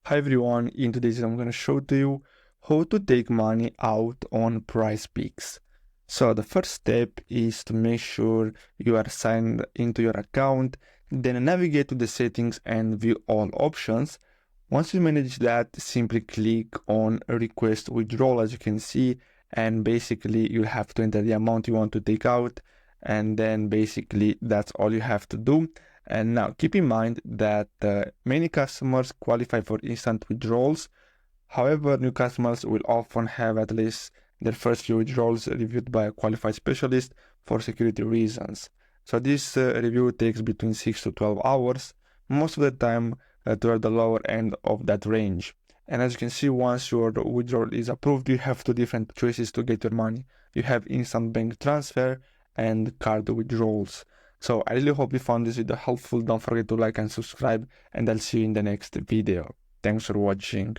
Hi everyone, in today's video I'm going to show to you how to take money out on Prizepicks. So the first step is to make sure you are signed into your account, then navigate to the settings and view all options. Once you manage that, simply click on request withdrawal as you can see, and basically you have to enter the amount you want to take out, and then basically that's all you have to do. And now keep in mind that many customers qualify for instant withdrawals. However, new customers will often have at least their first few withdrawals reviewed by a qualified specialist for security reasons. So this review takes between 6 to 12 hours, most of the time toward the lower end of that range. And as you can see, once your withdrawal is approved, you have two different choices to get your money. You have instant bank transfer and card withdrawals. So I really hope you found this video helpful. Don't forget to like and subscribe, and I'll see you in the next video. Thanks for watching.